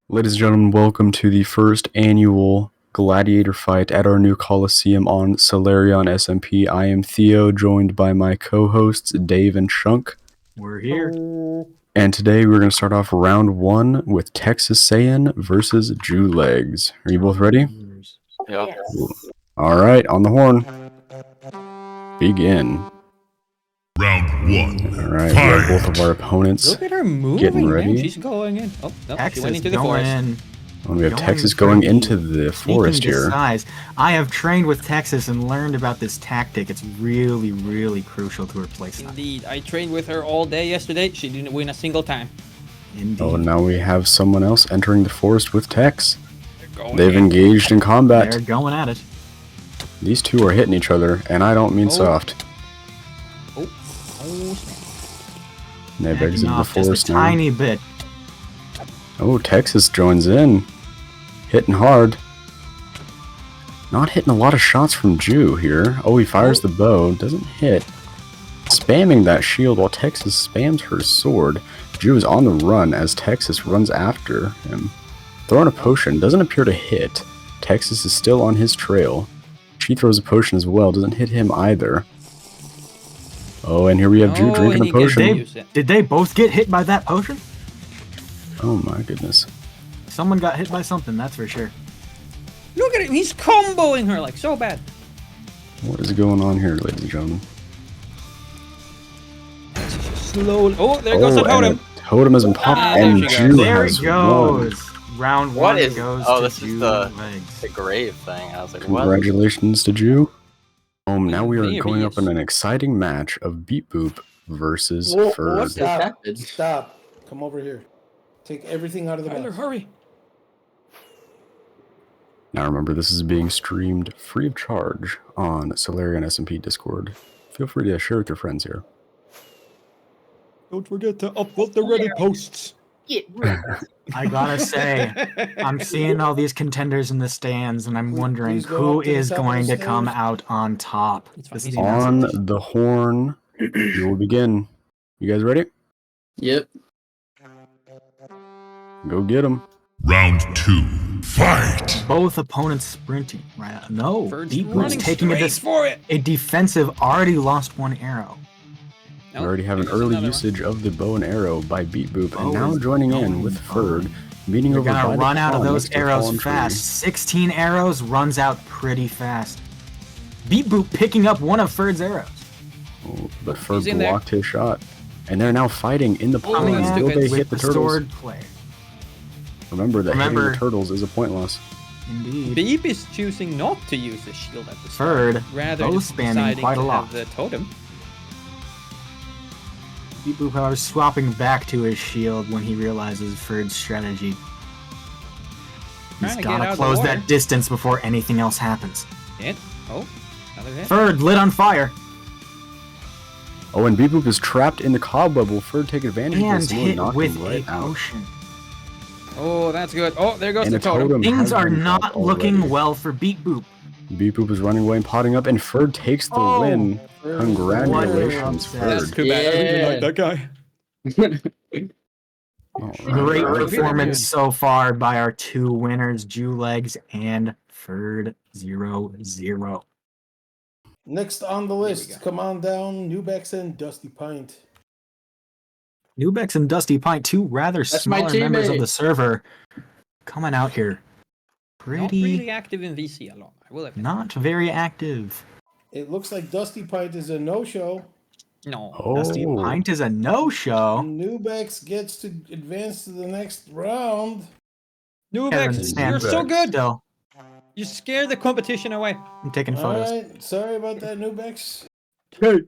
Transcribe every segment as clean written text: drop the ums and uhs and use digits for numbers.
Ladies and gentlemen, welcome to the first annual gladiator fight at our new Colosseum on Solarion SMP. I am Theo, joined by my co-hosts Dave and Shunk. We're here. And today we're going to start off round one with Texas Saiyan versus Jew Legs. Are you both ready? Yeah. Yes. Alright, on the horn. Begin. Round one. Alright, we have both of our opponents. Look at her moving, getting ready. man. She's going in. Oh, no, she Texas went into the going forest. in. We have Going Texas for going the into the forest sneaking here. disguise. I have trained with Texas and learned about this tactic. It's really, really crucial to her playstyle. Indeed. I trained with her all day yesterday. She didn't win a single time. Indeed. Oh, now we have someone else entering the forest with Tex. Going They've in. engaged in combat. They're going at it. These two are hitting each other, and I don't mean soft. Oh, snap. They've Backing exited the off just forest a now. tiny bit. Oh, Texas joins in. Hitting hard. Not hitting a lot of shots from Jew here. Oh, he fires the bow. Doesn't hit. Spamming that shield while Texas spams her sword. Jew is on the run as Texas runs after him. Throwing a potion. Doesn't appear to hit. Texas is still on his trail. She throws a potion as well. Doesn't hit him either. Oh, and here we have Jew Oh, drinking and a he gets potion. to use it. Did they both get hit by that potion? Oh my goodness. Someone got hit by something, that's for sure. Look at him. He's comboing her like so bad. What is going on here, ladies and gentlemen? Slowly. Oh, there goes the and totem. a totem has been popped, Ah, there and she goes. Jew There has it won. goes. Round What one is- goes oh, to this is Jew the- legs. The grave thing. I was like, what? Congratulations to Jew. Now we are Very going up in yes. an exciting match of Beat Boop versus Whoa, Ferd. Stop. Come over here. Take everything out of the Tyler, box. hurry. Now remember, this is being streamed free of charge on Solarion SMP Discord. Feel free to share with your friends here. Don't forget to upvote the Reddit posts. Get rid. I gotta say, I'm seeing all these contenders in the stands, and I'm wondering please go who up to the is top of going the to come stairs. out on top. It's This fine. is the On message. the horn, we will begin. You guys ready? Yep. Go get them. Round two. Fight. Both opponents sprinting. Right? No, Bird's Beat Boop's running taking straight for it. a defensive. Already lost one arrow. We already have an Here's early another one. usage of the bow and arrow by Beat Boop, and Bow now is joining in going with fine. Ferd, meeting You're over by gonna the run out of pond those next to the arrows fallen tree. fast. 16 arrows runs out pretty fast. Beat Boop picking up one of Ferd's arrows. Oh, but Ferd He's in there. blocked his shot. And they're now fighting in the Oh, pond. that's Will stupid. they with hit the the turtles? sword play. Remember that hitting Remember- the turtles is a point loss. Indeed. Beep is choosing not to use the shield at the start. Ferd, Rather both just spamming deciding quite a to lot. have the totem. Beat Boop, however, swapping back to his shield when he realizes Ferd's strategy. Trying He's to get out gotta of the close water. that distance before anything else happens. Hit. Oh, another hit. Ferd lit on fire Oh, and Beep Boop is trapped in the cobweb. Will Ferd take advantage of and this? Will hit knock with him a right out. potion. Oh, that's good. Oh, there goes And the a totem. totem. Things has are been not dropped looking already. well for Beat Boop. Beep Boop is running away and potting up, and Ferd takes the Oh, win. Ferd. Congratulations, What That's Ferd. too bad. I really Yeah. like that guy. All Great right. performance so far by our two winners, Jew Legs and Ferd 0-0. Next on the we list, go. come on down, Newbex and Dusty Pint. Nubex and Dusty Pint, two rather That's my smaller members of teammate. the server, coming out here. Not Pretty really active in VC a lot. I will admit. not very active. It looks like Dusty Pint is a no-show. No. Dusty Oh, Pint is a no-show. Newbex gets to advance to the next round. Kevin Nubex, you're stands so good. Still, You scared the competition away. I'm taking All photos. right, sorry about that, Newbex. and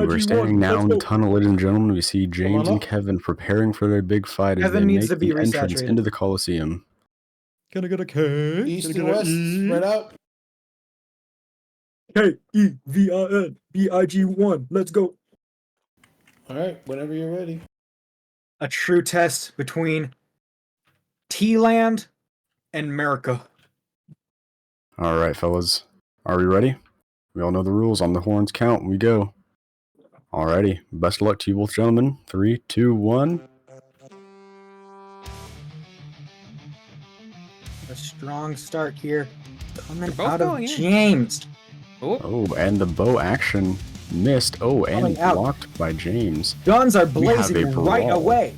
we're standing now in the tunnel, ladies and gentlemen. We see James on and up. Kevin preparing for their big fight as Kevin they needs make to be the entrance resaturated. into the Colosseum. Gonna get a K. East and west, spread out. Kevin, let's go. All right, whenever you're ready. A true test between T-Land and America. All right, fellas. Are we ready? We all know the rules. On the horns count, we go. Alrighty. Best of luck to you both, gentlemen. 3, 2, 1. A strong start here. Coming both out of going in. James. Oh, Oh, and the bow action missed. Oh, and Coming out. blocked by James. Guns are We have blazing a right brawl. away.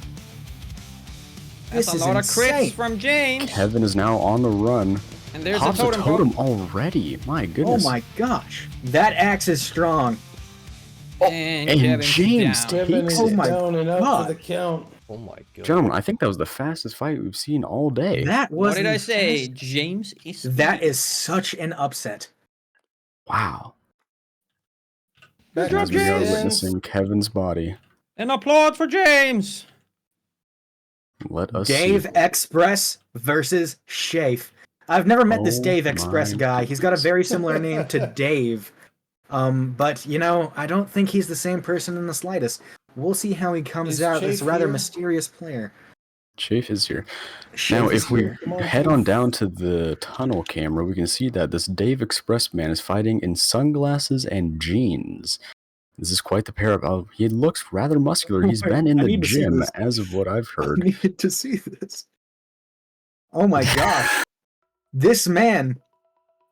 that's This a is lot insane. of crits from James. Kevin is now on the run. And there's Pops a totem. pole. already. My Oh goodness. my gosh. That axe is strong. And, and Kevin's James down. Kevin takes is Oh my down and out God. for the count. Oh my god. Gentlemen, I think that was the fastest fight we've seen all day. That was What did I say? fast. James is. That is such an upset. Wow. Back job, As to we are James. witnessing Kevin's body. An applaud for James. Let us Dave see. Express versus Shafe. I've never met this Oh Dave Express my guy. He's got a goodness. very similar name to Dave. But, you know, I don't think he's the same person in the slightest. We'll see how he comes Is out. This Shafe rather here? mysterious player. Chafe is here. Shafe Now, is if we here. Come on, head Chief. on down to the tunnel camera, we can see that this Dave Express man is fighting in sunglasses and jeans. This is quite the pair of. Oh, he looks rather muscular. He's been in I the need to see gym, this. as of what I've I heard. needed to see this. Oh my gosh. This man,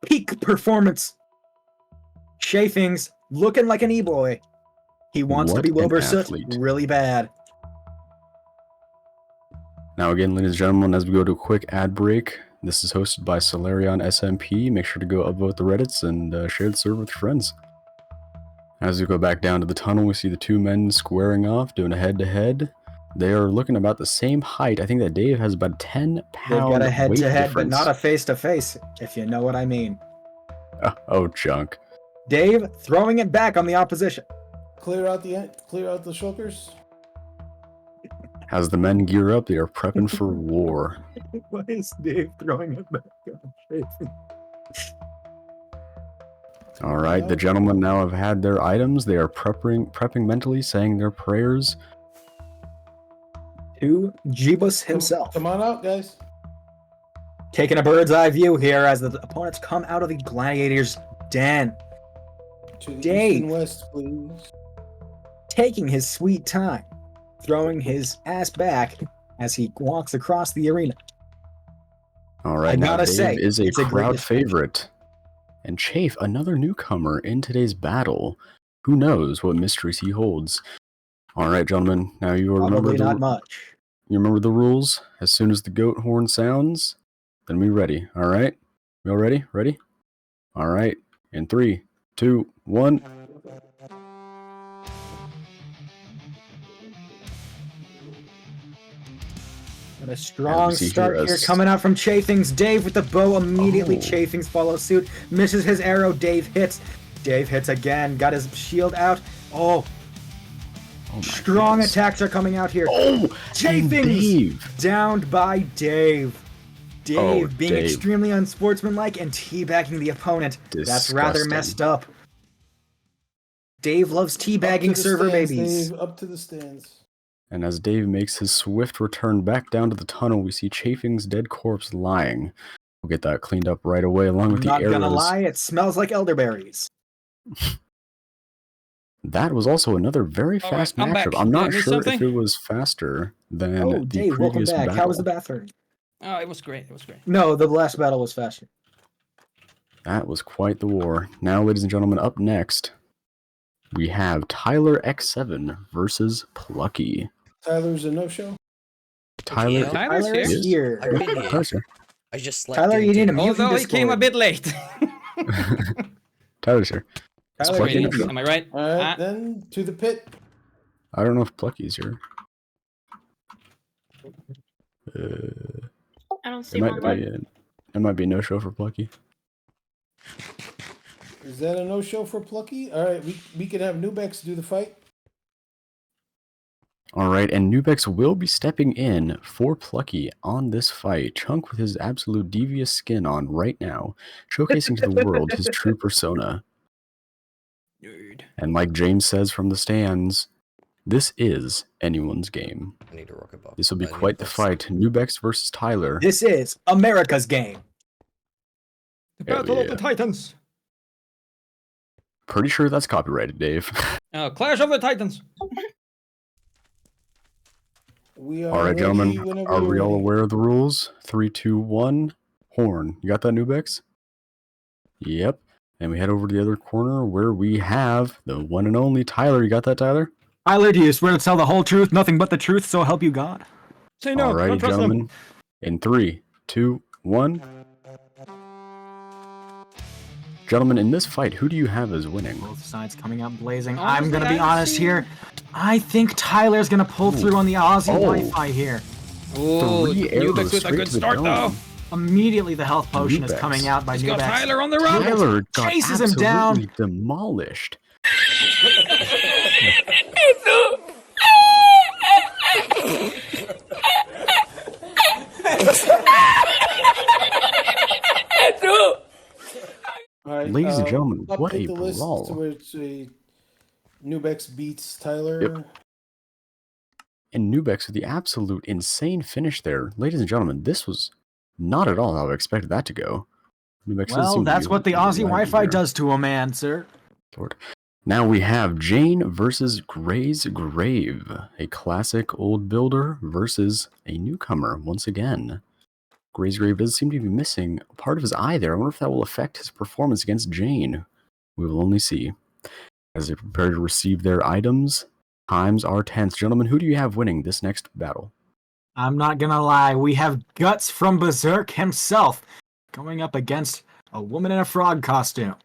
peak performance. Chafing's looking like an e-boy. He wants What to be an Wilbur Soot athlete. really bad. Now, again, ladies and gentlemen, as we go to a quick ad break, this is hosted by Solarion SMP. Make sure to go upvote the Reddits and share the server with your friends. As we go back down to the tunnel, we see the two men squaring off, doing a head-to-head. They are looking about the same height. I think that Dave has about a 10-pound They've got a weight head-to-head, but difference. not a face-to-face, if you know what I mean. Oh, junk. Dave throwing it back on the opposition. Clear out the shulkers. As the men gear up, they are prepping for war. Why is Dave throwing it back on Chafing? All right, the gentlemen now have had their items. They are prepping mentally, saying their prayers. To Jeebus himself. Come on out, guys. Taking a bird's eye view here as the opponents come out of the gladiator's den. To the Dave. east and west, please. Taking his sweet time. Throwing his ass back as he walks across the arena. All right, I now gotta Dave say, is a it's a great crowd display. favorite. And Chafe, another newcomer in today's battle. Who knows what mysteries he holds. All right, gentlemen, now you remember Probably not much. you remember the rules. As soon as the goat horn sounds, then we ready. All right, we all ready? Ready? All right. In 3, 2, 1. And a strong see start here here as- coming out from Chafing's. Dave with the bow immediately. Oh. Chafing's follows suit. Misses his arrow. Dave hits. Dave hits again. Got his shield out. Oh, Oh my strong goodness. attacks are coming out here. Oh, and Chafing's Dave. downed by Dave. Dave Oh, being Dave. extremely unsportsmanlike and teabagging the opponent. That's rather Disgusting. messed up. Dave loves Up to teabagging the server stands, babies. Dave, up to the stands. And as Dave makes his swift return back down to the tunnel, we see Chafing's dead corpse lying. We'll get that cleaned up right away, along I'm with the not arrows. gonna lie, it smells like elderberries. That was also another very All right, fast I'm back. matchup. I'm Did I not miss sure something? if it was faster than Oh, the Dave, welcome previous back. battle. How was the bathroom? Oh, it was great. It was great. No, the last battle was faster. That was quite the war. Now, ladies and gentlemen, up next, we have Tyler X7 versus Plucky. Tyler's a no-show. Tyler, Yeah. Tyler's Tyler is here. here. I've been here. Tyler's here. I just slept. Tyler, you into- need to mute Although from he came a Discord. bit late. Tyler's here. Tyler, Plucky you in need the to Am I right? All right, Ah. then to the pit. I don't know if Plucky's here. I don't see It one. might be no show for Plucky. Is that a no-show for Plucky? All right, we can have Nubex do the fight. All right, and Nubex will be stepping in for Plucky on this fight. Chunk with his absolute devious skin on right now, showcasing to the world his true persona. Nerd. And like James says from the stands, this is anyone's game. I need a rocket box. This will be I need quite the this. fight. Nubex versus Tyler. This is America's game. The Hell Battle of yeah. the Titans. Pretty sure that's copyrighted, Dave. Clash of the Titans. We are All right, ready gentlemen, whenever are you're we all ready. aware of the rules? 3, 2, 1. horn. You got that, Nubex? Yep. And we head over to the other corner where we have the one and only Tyler. You got that, Tyler? Tyler, do you swear to tell the whole truth, nothing but the truth, so help you God? Say no. Alrighty, Don't trust gentlemen. them. In 3, 2, 1. Gentlemen, in this fight, who do you have as winning? Both sides coming up blazing. Honestly, I'm gonna be I honest see- here. I think Tyler's gonna pull through on the Aussie Oh. Wi-Fi here. Oh, 3 arrows Nubex with a straight good to the start dome. though. Immediately the health potion is Nubex. coming out by He's got Nubex. Tyler on the run. Tyler got chases him down. absolutely demolished. All right, Ladies and gentlemen, what update a the list brawl. to where it's Nubex beats Tyler. Yep. And Nubex with the absolute insane finish there. Ladies and gentlemen, this was not at all how I expected that to go. Nubex does Well, seem to that's be what the a little Aussie laggy Wi-Fi there. does to a man, sir. Lord. Now we have Jane versus Gray's Grave, a classic old builder versus a newcomer once again. Gray's Grave does seem to be missing part of his eye there. I wonder if that will affect his performance against Jane. We will only see. As they prepare to receive their items, times are tense. Gentlemen, who do you have winning this next battle? I'm not gonna lie, we have Guts from Berserk himself going up against a woman in a frog costume.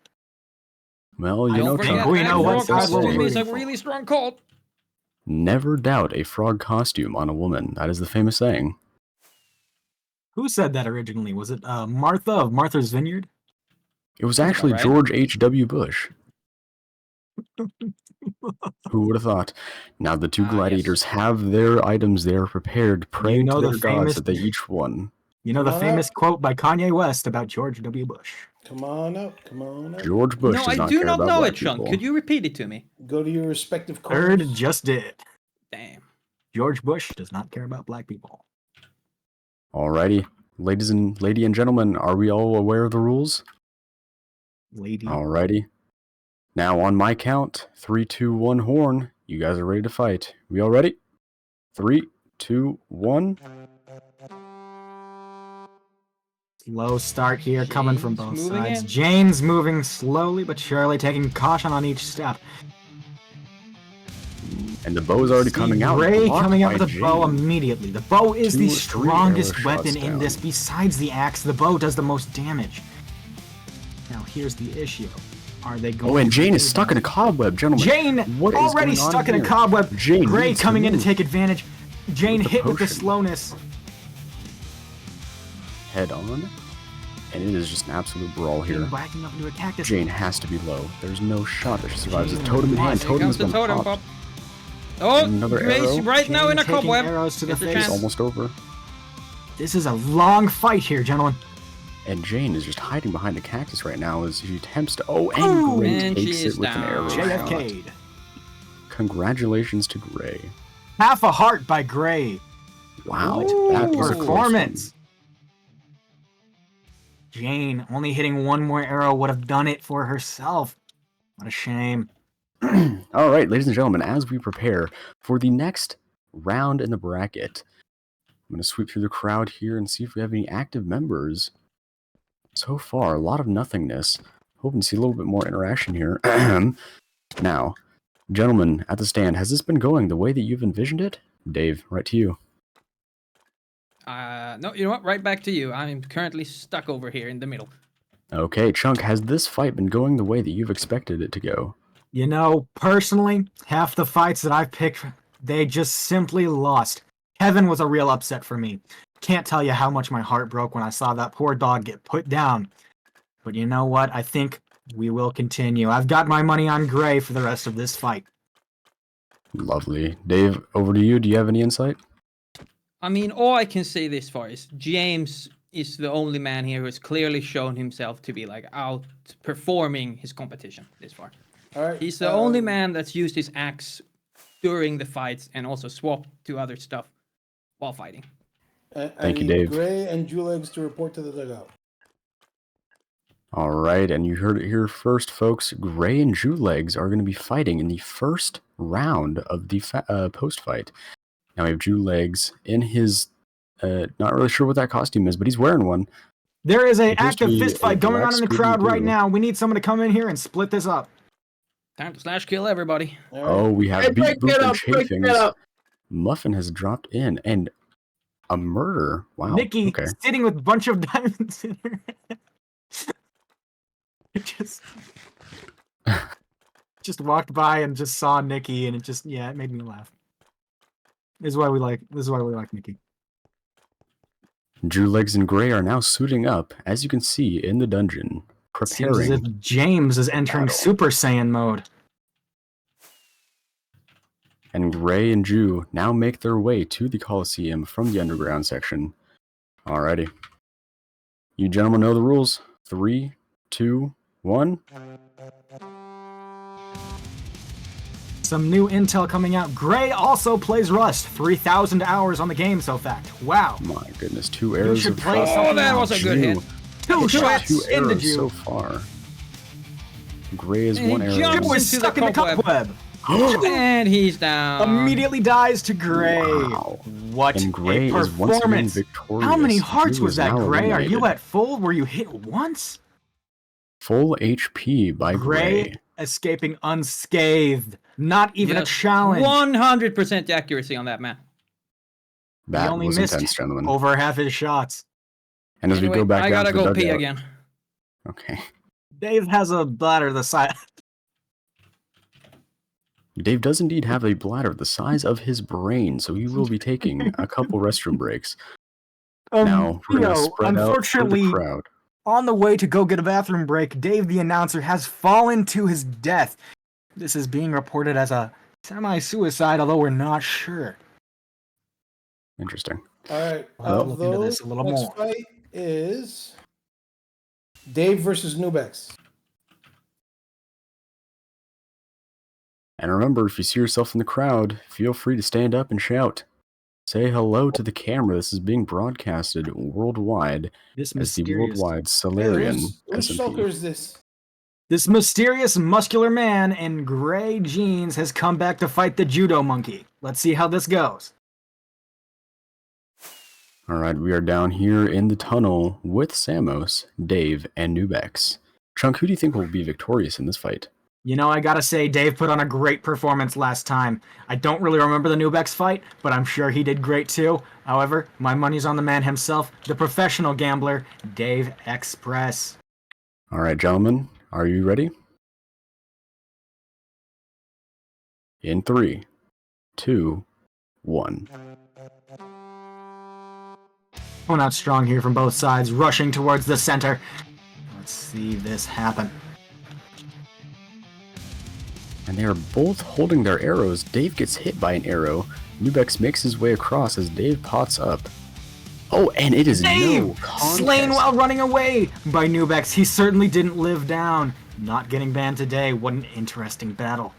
Well, you I know, don't think Chuck, we know what what side they we're say. rooting Is a for. really strong call. Never doubt a frog costume on a woman. That is the famous saying. Who said that originally? Was it Martha of Martha's Vineyard? It was actually right. George H.W. Bush. Who would have thought? Now the two Yes. gladiators have their items there prepared, praying know to the their gods famous- that they each won. You know the Come on famous up. quote by Kanye West about George W. Bush. Come on up, come on up. George Bush No, does I not do care not about know black it, Sean. people. Could you repeat it to me? Go to your respective Third corners. just did. Damn. George Bush does not care about black people. Alrighty, lady and gentlemen, are we all aware of the rules? Lady. Alrighty. Now on my count, 3, 2, 1, horn. You guys are ready to fight. We all ready? 3, 2, 1. Slow start here coming from Jane's both moving sides. in. Jane's moving slowly but surely, taking caution on each step. And the bow is already See coming out. Gray blocked coming out by with a bow Jane. immediately. The bow is the 2 or 3 strongest arrow weapon shots in this. down. Besides the axe, the bow does the most damage. Now here's the issue. Are they going Oh, and to Jane do is stuck that? in a cobweb, gentlemen. Jane What is already going on stuck in a here? cobweb. Jane Gray needs to coming in to move. take advantage. Jane With the hit with the potion. slowness. Head on. And it is just an absolute brawl here. Jane backing up into a cactus. Jane has to be low. There's no shot that she survives. Jane, With totem in come on, hand, Here totem has comes the been totem popped. pop. Oh, Another Grace arrow. right now in a Jane taking cobweb. arrows to the Gets a face. It's chance. almost over. This is a long fight here, gentlemen. And Jane is just hiding behind a cactus right now as she attempts to. Oh, and Boom! Gray And takes she it is with an down. arrow. JFK'd. Congratulations to Gray. Half a heart by Gray. Wow, Ooh. that was a close Performance. Jane only hitting one more arrow would have done it for herself. What a shame. one. All right, ladies and gentlemen, as we prepare for the next round in the bracket, I'm going to sweep through the crowd here and see if we have any active members. So far, a lot of nothingness. Hoping to see a little bit more interaction here. Now, gentlemen at the stand, has this been going the way that you've envisioned it? Dave, right to you. No, you know what? Right back to you. I'm currently stuck over here in the middle. Okay, Chunk, has this fight been going the way that you've expected it to go? You know, personally, half the fights that I've picked, they just simply lost. Kevin was a real upset for me. Can't tell you how much my heart broke when I saw that poor dog get put down. But you know what? I think we will continue. I've got my money on Gray for the rest of this fight. Lovely. Dave, over to you. Do you have any insight? I mean, all I can say this far is James is the only man here who has clearly shown himself to be like outperforming his competition this far. All right. He's the only man that's used his axe during the fights and also swapped to other stuff while fighting. I Thank you, need Dave. Gray and Julegs to report to the dugout. All right, and you heard it here first, folks. Gray and Jewlegs are going to be fighting in the first round of the post-fight. Now we have Jewlegs in his, not really sure what that costume is, but he's wearing one. There is an It appears to active be fist a fight going black on in the crowd right Scooby-Doo. now. We need someone to come in here and split this up. Time to slash kill everybody. All Oh, right. we have Hey, Beat break Boop that and up, break that Chafings. up. Muffin has dropped in, and a murder. Wow. Nikki Okay. sitting with a bunch of diamonds in her hand. It just walked by and just saw Nikki, and it made me laugh. This is why we like Nikki. Drew Legs and Gray are now suiting up, as you can see in the dungeon, Seems as preparing. if James is entering battle. Super Saiyan mode. And Gray and Drew now make their way to the Colosseum from the underground section. Alrighty. You gentlemen know the rules. 3, 2, 1. Some new intel coming out. Gray also plays Rust. 3,000 hours on the game, so fact. Wow. My goodness, 2 arrows should of play fire. something Oh, that else. was a good hit. Two shots Two into arrows Jew. so far. Gray is And one he arrow. jumps Jew is into stuck the in the cobweb. And he's down. Immediately dies to Gray. Wow. What And Gray a is once again performance. victorious. How many hearts Drew was is that, now Gray? Are you eliminated. at full? Were you hit once? Full HP by Gray Gray. escaping unscathed. Not even a Yes, challenge. 100% accuracy on that man. He That only was missed intense, gentlemen. over half his shots. And as Anyway, we go back I down gotta to the go pee dugout- again. Okay. Dave has a bladder the size. Dave does indeed have a bladder the size of his brain, so he will be taking a couple restroom breaks. Now, we're going to spread out through unfortunately, the crowd. on the way to go get a bathroom break, Dave, the announcer, has fallen to his death. This is being reported as a semi-suicide, although we're not sure. Interesting. All right. Well, Of look into those, this a little next more. fight is Dave versus Nubex. And remember, if you see yourself in the crowd, feel free to stand up and shout. Say hello to the camera. This is being broadcasted worldwide This as the mysterious, worldwide Solarion Whose SMP. Shulker is this? this mysterious muscular man in gray jeans has come back to fight the judo monkey. Let's see how this goes. Alright, we are down here in the tunnel with Samos, Dave, and Nubex. Chunk, who do you think will be victorious in this fight? You know, I gotta say, Dave put on a great performance last time. I don't really remember the Nubex fight, but I'm sure he did great too. However, my money's on the man himself, the professional gambler, Dave Express. Alright, gentlemen, are you ready? In 3, 2, 1. Going out strong here from both sides, rushing towards the center. Let's see this happen. And they are both holding their arrows. Dave gets hit by an arrow. Nubex makes his way across as Dave pots up. Oh, and it is Dave! no contest. Slain while running away by Nubex. He certainly didn't live down. Not getting banned today. What an interesting battle.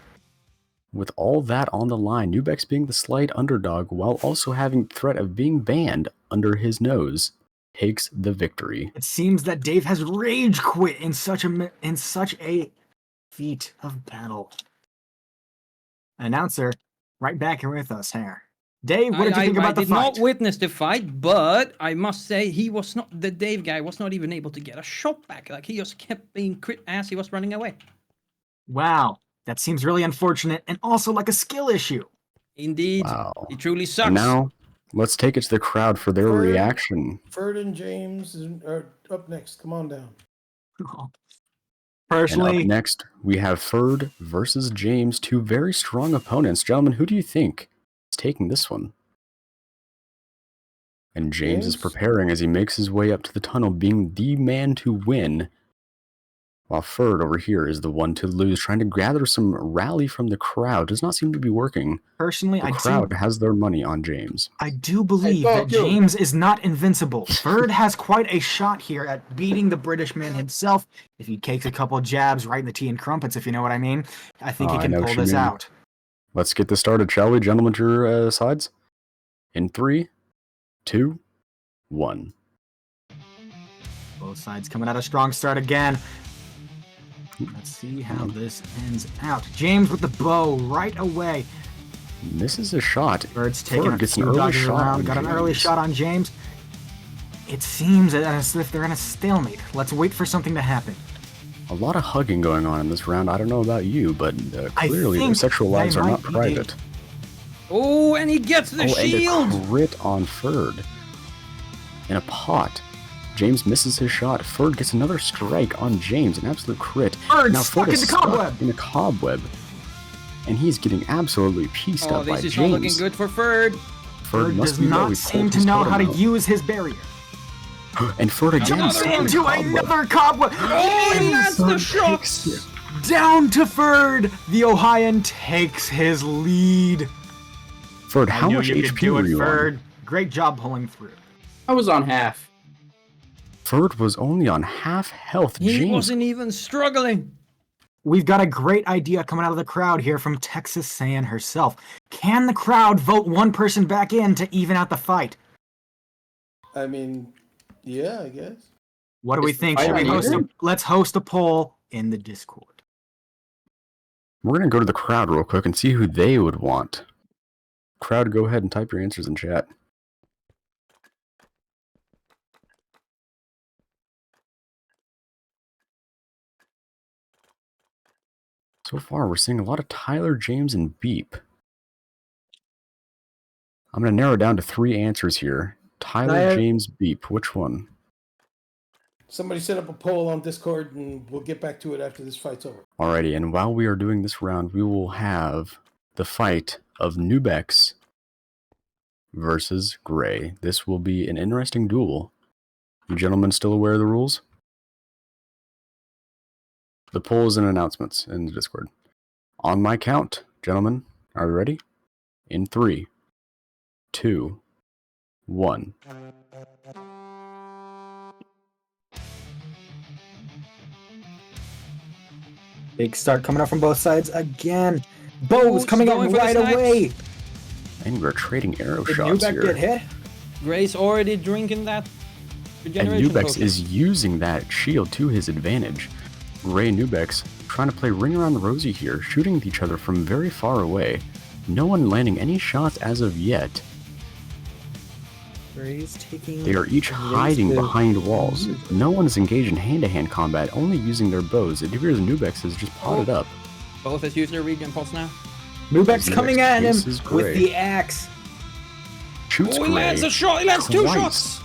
With all that on the line, Nubex being the slight underdog while also having the threat of being banned under his nose, takes the victory. It seems that Dave has rage quit in such a feat of battle. Announcer, right back here with us here. Dave, what did you think about the I did fight? not witness the fight, but I must say the Dave guy was not even able to get a shot back. Like, he just kept being crit as he was running away. Wow, that seems really unfortunate and also like a skill issue. Indeed, Wow. he truly sucks. And now, let's take it to the crowd for their Ferd. reaction. Ferd and James are up next. Come on down. And up Personally, next, we have Ferd versus James, two very strong opponents. Gentlemen, who do you think is taking this one? And James is James? preparing as he makes his way up to the tunnel, being the man to win. While Ferd over here is the one to lose, trying to gather some rally from the crowd. Does not seem to be working. The crowd has their money on James. I do believe Hey, that fuck you. James is not invincible. Ferd has quite a shot here at beating the British man himself. If he takes a couple jabs right in the tea and crumpets, if you know what I mean, I think he I can know pull what you this mean. out. Let's get this started, shall we, gentlemen, to your sides? In 3, 2, 1. Both sides coming out a strong start again. Let's see how this ends out. James with the bow right away. Misses a shot. Ferd's taking Ferd a gets an few early dodges shot around. on Got an early James. shot on James. It seems as if they're in a stalemate. Let's wait for something to happen. A lot of hugging going on in this round. I don't know about you, but I clearly their think sexual they lives are not might be private. dating. Oh, and he gets the shield! And a crit on Ferd. In a pot. James misses his shot. Ferd gets another strike on James, an absolute crit. Ferd now stuck Ferd in is the cobweb! in a cobweb. And he's getting absolutely pieced Oh, up by this is James. not looking good for Ferd. Ferd must does be low. not He seem pulled to his know totem how to out. use his barrier. And Ferd again Another stuck in one. the Into cobweb. another cobweb! Oh, he lands the Ferd shots! takes Down to Ferd! The Ohioan takes his lead. Ferd, I how knew much you could HP do were it, you Ferd. on? Great job pulling through. I was on half. Ferd was only on half health. He James, wasn't even struggling. We've got a great idea coming out of the crowd here from Texas Saiyan herself. Can the crowd vote one person back in to even out the fight? I mean, yeah, I guess. What do we Is the think? fight Should we on host even? let's host a poll in the Discord. we're going to go to the crowd real quick and see who they would want. Crowd, go ahead and type your answers in chat. So far, we're seeing a lot of Tyler, James, and Beep. I'm going to narrow down to 3 answers here. Tyler, Tyler- James, Beep. Which one? Somebody set up a poll on Discord, and we'll get back to it after this fight's over. Alrighty, and while we are doing this round, we will have the fight of Nubex versus Gray. This will be an interesting duel. You gentlemen still aware of the rules? The polls and announcements in the Discord. On my count, gentlemen, are you ready? In 3, 2, 1. Big start coming up from both sides again. Bows Who's coming out going for the right snipes? away. And we're trading arrow Did shots Nubeck here. get hit? Gray's already drinking that And regeneration Nubex potion. is using that shield to his advantage. Gray and Nubex trying to play ring around the rosy here, shooting at each other from very far away. No one landing any shots as of yet. Gray's taking. They are each hiding behind walls. No one is engaged in hand-to-hand combat, only using their bows. It appears Nubex has just potted up. Both has used their regen pots now. Nubeck's coming at him This is with Gray. the axe. Shoots Oh, he Gray. lands a shot! He lands 2 twice. shots!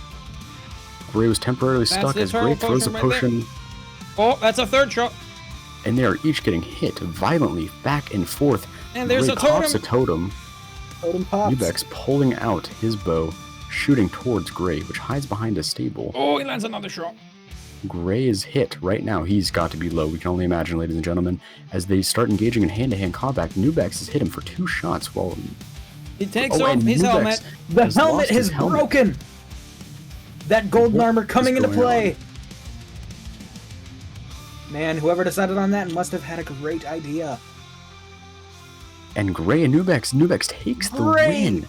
Gray was temporarily That's stuck the as Gray turtle throws a potion right there. potion, Oh, that's a 3rd shot. and they are each getting hit violently back and forth. And there's Gray a totem. pops a totem. Totem pops. Nubex pulling out his bow, shooting towards Gray, which hides behind a stable. Oh, he lands another shot. Gray is hit right now. He's got to be low. We can only imagine, ladies and gentlemen. As they start engaging in hand-to-hand combat, Nubex has hit him for 2 shots while... He takes Oh, off and his Nubex helmet. The has helmet lost his has helmet. broken. That golden What armor is coming into going play. on? Man, whoever decided on that must have had a great idea. And Gray and Nubex takes the Gray! win.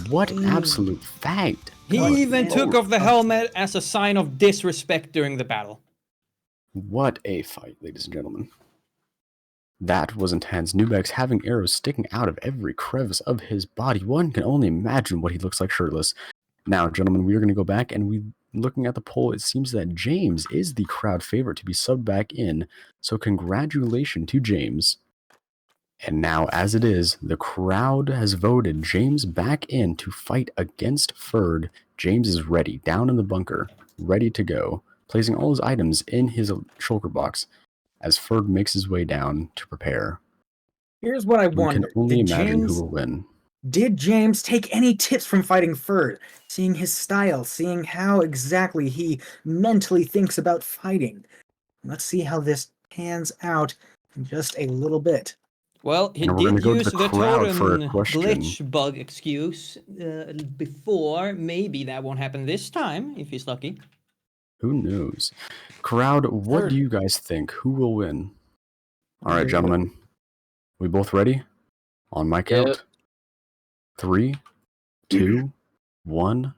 What an absolute fact. He What even a- took off the helmet as a sign of disrespect during the battle. What a fight, ladies and gentlemen. That was intense. Nubex having arrows sticking out of every crevice of his body. One can only imagine what he looks like shirtless. Now, gentlemen, we are going to go back and looking at the poll, it seems that James is the crowd favorite to be subbed back in. So congratulations to James. And now, as it is, the crowd has voted James back in to fight against Ferd. James is ready, down in the bunker, ready to go, placing all his items in his shulker box as Ferd makes his way down to prepare. Here's what I We can wonder. only Did imagine James, who will win. did James take any tips from fighting Ferd? Seeing his style, seeing how exactly he mentally thinks about fighting. Let's see how this pans out in just a little bit. Well, he And we're gonna did go to use the the crowd for a totem question. glitch bug excuse before. Maybe that won't happen this time, if he's lucky. Who knows? Crowd, what Ferd. do you guys think? Who will win? All right, gentlemen. We both ready? On my count. Yep. 3, 2, 1.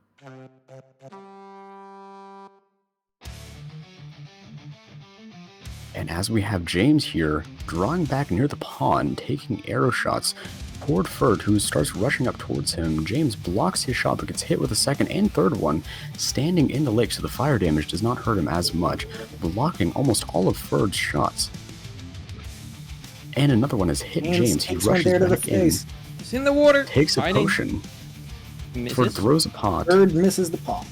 And as we have James here, drawing back near the pond, taking arrow shots, toward Ferd, who starts rushing up towards him. James blocks his shot but gets hit with a second and third one, standing in the lake so the fire damage does not hurt him as much, blocking almost all of Ferd's shots. And another one has hit James. He takes one rushes there to the back in, face. It's in the water. takes a Fighting. potion. Ferd Misses. throws a pot. Bird misses the pot.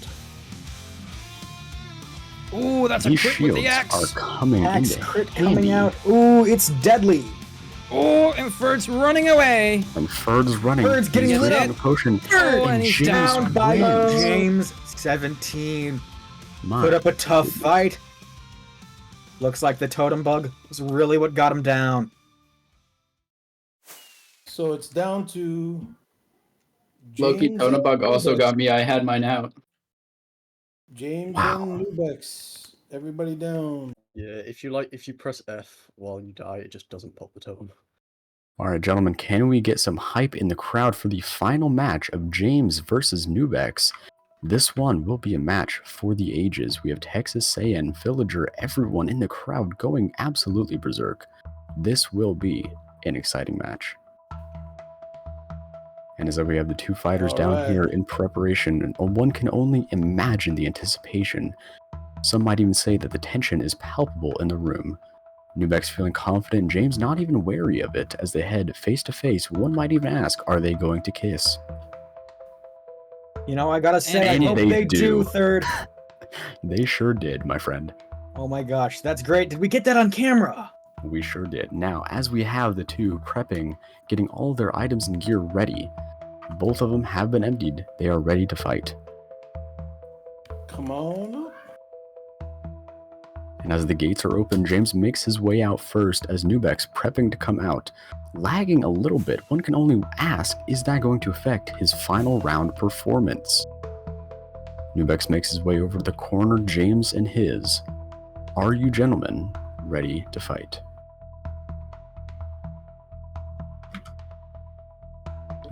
Ooh, that's a These crit with shields the axe. are coming Axe into crit handy. coming out. Ooh, it's deadly. Oh, and Ferd's running away. And Ferd's running. Ferd's getting He's lit using up. the potion. Oh, and and he's James down by wins. James 17. My Put up a tough fight. Looks like the totem bug was really what got him down. So it's down to Loki James Totem and Bug also Nubex. got me. I had mine out. James Wow. and Nubex. Everybody down. Yeah, if you press F while you die, it just doesn't pop the totem. Alright, gentlemen, can we get some hype in the crowd for the final match of James versus Nubex? This one will be a match for the ages. We have Texas Saiyan, Villager, everyone in the crowd going absolutely berserk. This will be an exciting match. And as we have the two fighters down Alright. here in preparation, and one can only imagine the anticipation. Some might even say that the tension is palpable in the room. Nubex feeling confident, James not even wary of it. As they head face to face, one might even ask, are they going to kiss? You know, I gotta say, I And hope they they do. do, Third. They sure did, my friend. Oh my gosh, that's great. Did we get that on camera? We sure did. Now, as we have the two prepping, getting all their items and gear ready, both of them have been emptied. They are ready to fight. Come on up. And as the gates are open, James makes his way out first as Nubex prepping to come out. Lagging a little bit, one can only ask, is that going to affect his final round performance? Nubex makes his way over to the corner, James and his. Are you gentlemen ready to fight?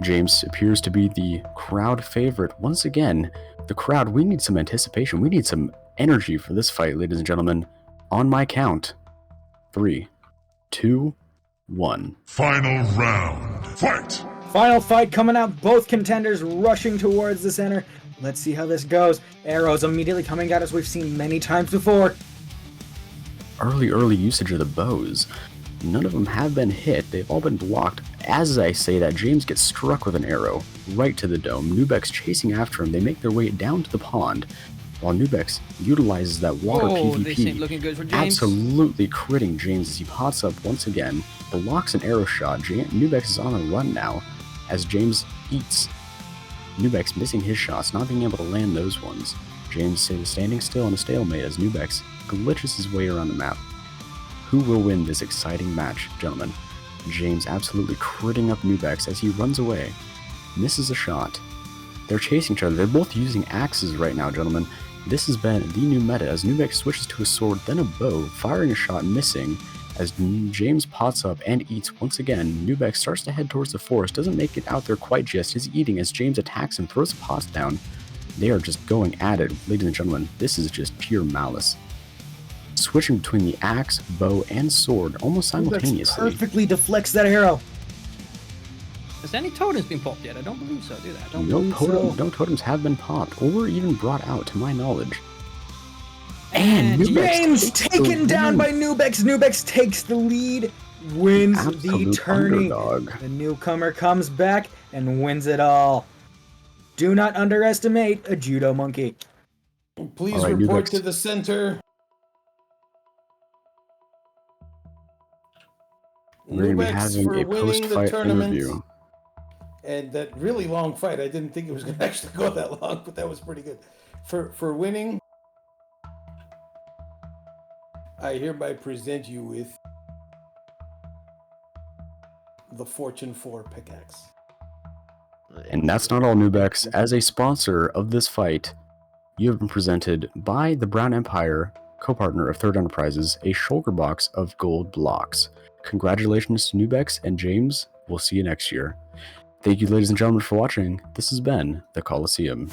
James appears to be the crowd favorite. Once again, the crowd, we need some anticipation. We need some energy for this fight, ladies and gentlemen. On my count, 3, 2, 1. Final round. Fight! Final fight coming out. Both contenders rushing towards the center. Let's see how this goes. Arrows immediately coming out as we've seen many times before. Early usage of the bows. None of them have been hit. They've all been blocked. As I say that, James gets struck with an arrow right to the dome. Nubex chasing after him. They make their way down to the pond, while Nubex utilizes that water Oh, this ain't PvP, looking good for James. absolutely critting James as he pops up once again, blocks an arrow shot. Nubex is on a run now as James eats. Nubex missing his shots, not being able to land those ones. James is standing still in a stalemate as Nubex glitches his way around the map. Who will win this exciting match, gentlemen? James absolutely critting up Nubex as he runs away, misses a shot. They're chasing each other. They're both using axes right now, gentlemen. This has been the new meta as Nubex switches to a sword, then a bow, firing a shot, missing. As James pots up and eats once again, Nubex starts to head towards the forest, doesn't make it out there quite just. He's eating as James attacks him, throws the pots down. They are just going at it, ladies and gentlemen. This is just pure malice. Switching between the axe, bow, and sword almost Nubex simultaneously. perfectly deflects that arrow. Has any totems been popped yet? I don't believe so, do they? I don't No, believe so. no totems have been popped or even brought out, to my knowledge. And And Nubex James takes the taken down by win. Nubex. Nubex takes the lead, wins the Absolute tourney. underdog. The newcomer comes back and wins it all. Do not underestimate a judo monkey. Please All right, report Nubex. to the center. We're going to be Nubex having for a winning the post-fight tournament. interview. And that really long fight, I didn't think it was going to actually go that long, but that was pretty good. For winning, I hereby present you with the Fortune 4 pickaxe. And that's not all, Nubex. As a sponsor of this fight, you have been presented by the Brown Empire, co-partner of Third Enterprises, a shulker box of gold blocks. Congratulations to Nubex and James. We'll see you next year. Thank you, ladies and gentlemen, for watching. This has been the Colosseum.